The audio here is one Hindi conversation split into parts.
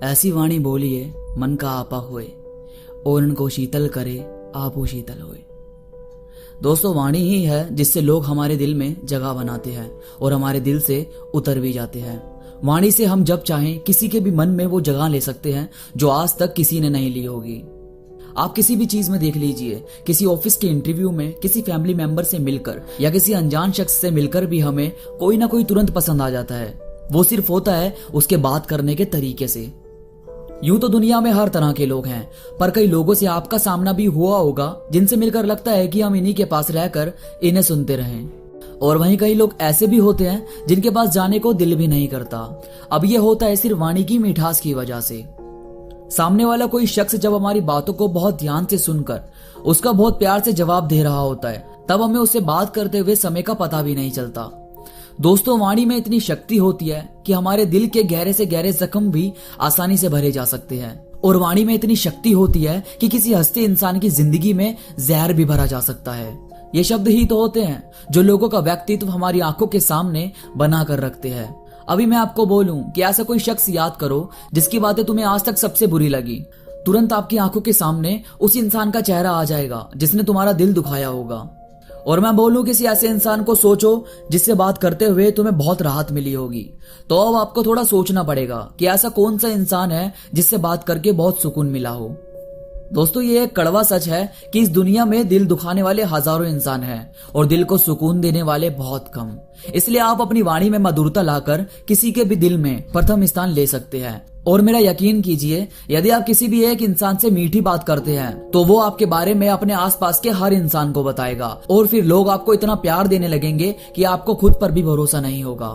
ऐसी वाणी बोलिए मन का आपा होए, और उनको शीतल करे आपो शीतल होए। दोस्तों, वाणी ही है जिससे लोग हमारे दिल में जगह बनाते हैं और हमारे दिल से उतर भी जाते हैं। वाणी से हम जब चाहें किसी के भी मन में वो जगह ले सकते हैं जो आज तक किसी ने नहीं ली होगी। आप किसी भी चीज में देख लीजिए, किसी ऑफिस के इंटरव्यू में किसी फैमिली मेंबर से मिलकर या किसी अनजान शख्स से मिलकर भी हमें कोई ना कोई तुरंत पसंद आ जाता है। वो सिर्फ होता है उसके बात करने के तरीके से। यूं तो दुनिया में हर तरह के लोग हैं, पर कई लोगों से आपका सामना भी हुआ होगा जिनसे मिलकर लगता है कि हम इन्हीं के पास रहकर इन्हें सुनते रहें। और वहीं कई लोग ऐसे भी होते हैं जिनके पास जाने को दिल भी नहीं करता। अब ये होता है सिर्फ वाणी की मिठास की वजह से। सामने वाला कोई शख्स जब हमारी बातों को बहुत ध्यान से सुनकर उसका बहुत प्यार से जवाब दे रहा होता है, तब हमें उससे बात करते हुए समय का पता भी नहीं चलता। दोस्तों, वाणी में इतनी शक्ति होती है कि हमारे दिल के गहरे से गहरे जख्म भी आसानी से भरे जा सकते हैं। और वाणी में इतनी शक्ति होती है कि किसी हंसते इंसान की जिंदगी में जहर भी भरा जा सकता है। ये शब्द ही तो होते हैं जो लोगों का व्यक्तित्व हमारी आंखों के सामने बना कर रखते हैं। अभी मैं आपको बोलूं कि ऐसा कोई शख्स याद करो जिसकी बातें तुम्हें आज तक सबसे बुरी लगी, तुरंत आपकी आंखों के सामने उस इंसान का चेहरा आ जाएगा जिसने तुम्हारा दिल दुखाया होगा। और मैं बोलूं किसी ऐसे इंसान को सोचो जिससे बात करते हुए तुम्हें बहुत राहत मिली होगी, तो अब आपको थोड़ा सोचना पड़ेगा कि ऐसा कौन सा इंसान है जिससे बात करके बहुत सुकून मिला हो। दोस्तों, ये एक कड़वा सच है कि इस दुनिया में दिल दुखाने वाले हजारों इंसान हैं और दिल को सुकून देने वाले बहुत कम। इसलिए आप अपनी वाणी में मधुरता लाकर किसी के भी दिल में प्रथम स्थान ले सकते हैं। और मेरा यकीन कीजिए, यदि आप किसी भी एक इंसान से मीठी बात करते हैं तो वो आपके बारे में अपने आसपास के हर इंसान को बताएगा, और फिर लोग आपको इतना प्यार देने लगेंगे कि आपको खुद पर भी भरोसा नहीं होगा।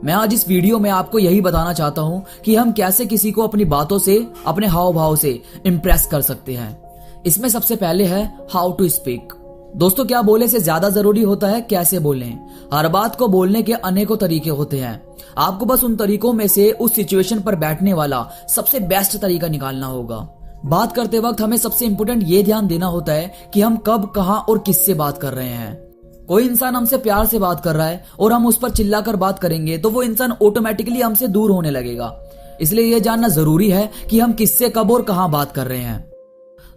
मैं आज इस वीडियो में आपको यही बताना चाहता हूं कि हम कैसे किसी को अपनी बातों से, अपने हाव भाव से इंप्रेस कर सकते हैं। इसमें सबसे पहले है हाउ टू स्पीक। दोस्तों, क्या बोले से ज्यादा जरूरी होता है कैसे बोलें। हर बात को बोलने के अनेकों तरीके होते हैं। आपको बस उन तरीकों में से उस सिचुएशन पर बैठने वाला सबसे बेस्ट तरीका निकालना होगा। बात करते वक्त हमें सबसे इंपोर्टेंट ये ध्यान देना होता है कि हम कब, कहां और किससे बात कर रहे हैं। कोई इंसान हमसे प्यार से बात कर रहा है और हम उस पर चिल्लाकर बात करेंगे तो वो इंसान ऑटोमेटिकली हमसे दूर होने लगेगा। इसलिए यह जानना जरूरी है कि हम किससे, कब और कहां बात कर रहे हैं।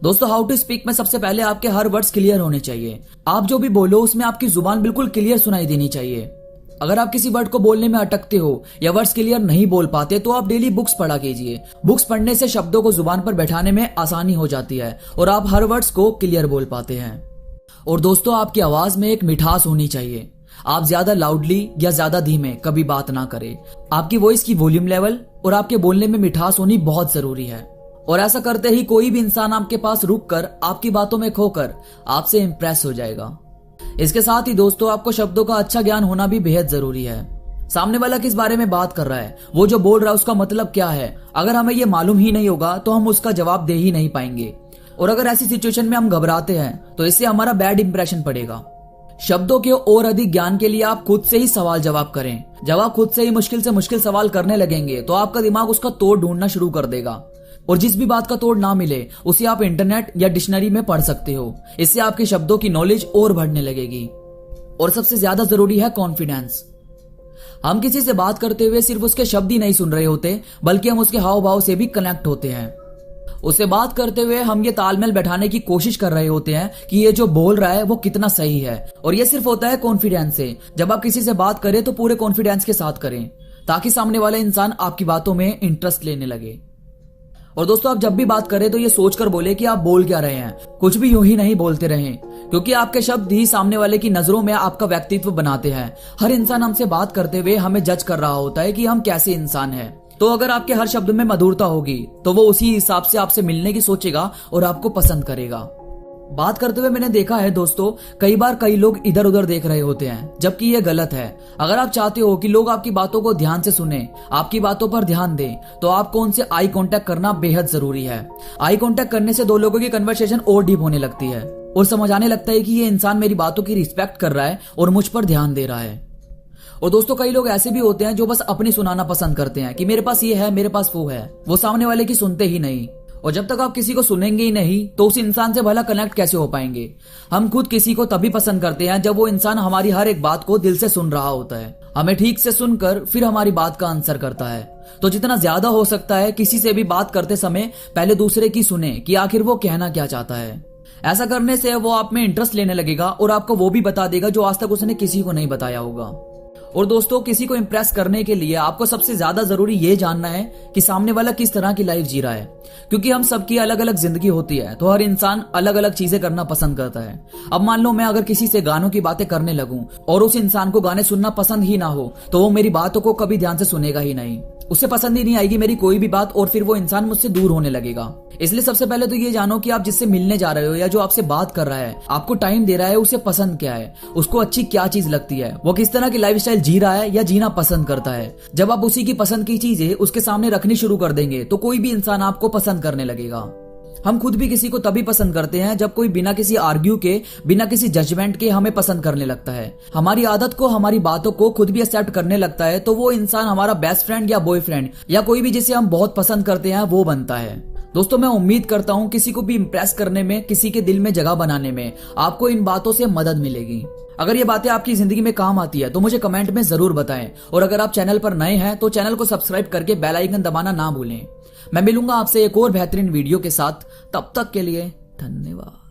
दोस्तों, हाउ टू स्पीक में सबसे पहले आपके हर वर्ड्स क्लियर होने चाहिए। आप जो भी बोलो उसमें आपकी जुबान बिल्कुल क्लियर सुनाई देनी चाहिए। अगर आप किसी वर्ड को बोलने में अटकते हो या वर्ड्स क्लियर नहीं बोल पाते तो आप डेली बुक्स पढ़ा कीजिए। बुक्स पढ़ने से शब्दों को जुबान पर बैठाने में आसानी हो जाती है और आप हर वर्ड्स को क्लियर बोल पाते हैं। और दोस्तों, आपकी आवाज में एक मिठास होनी चाहिए। आप ज्यादा लाउडली या ज्यादा धीमे कभी बात ना करें। आपकी वॉइस की वॉल्यूम लेवल और आपके बोलने में मिठास होनी बहुत जरूरी है। और ऐसा करते ही कोई भी इंसान आपके पास रुककर आपकी बातों में खोकर आपसे इंप्रेस हो जाएगा। इसके साथ ही दोस्तों, आपको शब्दों का अच्छा ज्ञान होना भी बेहद जरूरी है। सामने वाला किस बारे में बात कर रहा है, वो जो बोल रहा है उसका मतलब क्या है, अगर हमें ये मालूम ही नहीं होगा तो हम उसका जवाब दे ही नहीं पाएंगे। और अगर ऐसी सिचुएशन में हम घबराते हैं तो इससे हमारा बैड इंप्रेशन पड़ेगा। शब्दों के और अधिक ज्ञान के लिए आप खुद से ही सवाल जवाब करें। जब आप खुद से ही मुश्किल से मुश्किल सवाल करने लगेंगे तो आपका दिमाग उसका तोड़ ढूंढना शुरू कर देगा। और जिस भी बात का तोड़ ना मिले उसे आप इंटरनेट या डिक्शनरी में पढ़ सकते हो। इससे आपके शब्दों की नॉलेज और बढ़ने लगेगी। और सबसे ज्यादा जरूरी है कॉन्फिडेंस। हम किसी से बात करते हुए सिर्फ उसके शब्द ही नहीं सुन रहे होते, बल्कि हम उसके हाव भाव से भी कनेक्ट होते हैं। उससे बात करते हुए हम ये तालमेल बैठाने की कोशिश कर रहे होते हैं कि ये जो बोल रहा है वो कितना सही है। और ये सिर्फ होता है कॉन्फिडेंस से। जब आप किसी से बात करें तो पूरे कॉन्फिडेंस के साथ करें ताकि सामने वाला इंसान आपकी बातों में इंटरेस्ट लेने लगे। और दोस्तों, आप जब भी बात करें तो ये सोचकर बोले कि आप बोल क्या रहे हैं। कुछ भी यूं ही नहीं बोलते रहें, क्योंकि आपके शब्द ही सामने वाले की नजरों में आपका व्यक्तित्व बनाते हैं। हर इंसान हमसे बात करते हुए हमें जज कर रहा होता है कि हम कैसे इंसान हैं। तो अगर आपके हर शब्द में मधुरता होगी तो वो उसी हिसाब से आपसे मिलने की सोचेगा और आपको पसंद करेगा। बात करते हुए मैंने देखा है दोस्तों, कई बार कई लोग इधर उधर देख रहे होते हैं, जबकि ये गलत है। अगर आप चाहते हो कि लोग आपकी बातों को ध्यान से सुने, आपकी बातों पर ध्यान दें, तो आपको उनसे आई कांटेक्ट करना बेहद जरूरी है। आई कांटेक्ट करने से दो लोगों की कन्वर्सेशन और डीप होने लगती है और समझ आने लगता है कि ये इंसान मेरी बातों की रिस्पेक्ट कर रहा है और मुझ पर ध्यान दे रहा है। और दोस्तों, कई लोग ऐसे भी होते हैं जो बस अपनी सुनाना पसंद करते हैं कि मेरे पास ये है, मेरे पास वो है। वो सामने वाले की सुनते ही नहीं। और जब तक आप किसी को सुनेंगे ही नहीं तो उस इंसान से भला कनेक्ट कैसे हो पाएंगे। हम खुद किसी को तभी पसंद करते हैं जब वो इंसान हमारी हर एक बात को दिल से सुन रहा होता है। हमें ठीक से सुनकर फिर हमारी बात का आंसर करता है। तो जितना ज्यादा हो सकता है किसी से भी बात करते समय पहले दूसरे की सुने कि आखिर वो कहना क्या चाहता है। ऐसा करने से वो आप में इंटरेस्ट लेने लगेगा और आपको वो भी बता देगा जो आज तक उसने किसी को नहीं बताया होगा। और दोस्तों, किसी को इम्प्रेस करने के लिए आपको सबसे ज्यादा जरूरी ये जानना है कि सामने वाला किस तरह की लाइफ जी रहा है, क्योंकि हम सबकी अलग अलग जिंदगी होती है, तो हर इंसान अलग अलग चीजें करना पसंद करता है। अब मान लो मैं अगर किसी से गानों की बातें करने लगूं और उस इंसान को गाने सुनना पसंद ही ना हो, तो वो मेरी बातों को कभी ध्यान से सुनेगा ही नहीं, उसे पसंद ही नहीं आएगी मेरी कोई भी बात, और फिर वो इंसान मुझसे दूर होने लगेगा। इसलिए सबसे पहले तो ये जानो कि आप जिससे मिलने जा रहे हो या जो आपसे बात कर रहा है, आपको टाइम दे रहा है, उसे पसंद क्या है, उसको अच्छी क्या चीज लगती है, वो किस तरह की लाइफस्टाइल जी रहा है या जीना पसंद करता है। जब आप उसी की पसंद की चीजें उसके सामने रखनी शुरू कर देंगे तो कोई भी इंसान आपको पसंद करने लगेगा। हम खुद भी किसी को तभी पसंद करते हैं जब कोई बिना किसी आर्ग्यू के, बिना किसी जजमेंट के हमें पसंद करने लगता है। हमारी आदत को, हमारी बातों को खुद भी एक्सेप्ट करने लगता है, तो वो इंसान हमारा बेस्ट फ्रेंड या बॉयफ्रेंड या कोई भी जिसे हम बहुत पसंद करते हैं वो बनता है। दोस्तों, मैं उम्मीद करता हूं किसी को भी इंप्रेस करने में, किसी के दिल में जगह बनाने में आपको इन बातों से मदद मिलेगी। अगर ये बातें आपकी जिंदगी में काम आती है तो मुझे कमेंट में जरूर बताएं, और अगर आप चैनल पर नए हैं तो चैनल को सब्सक्राइब करके बेल आइकन दबाना ना भूलें। मैं मिलूंगा आपसे एक और बेहतरीन वीडियो के साथ, तब तक के लिए धन्यवाद।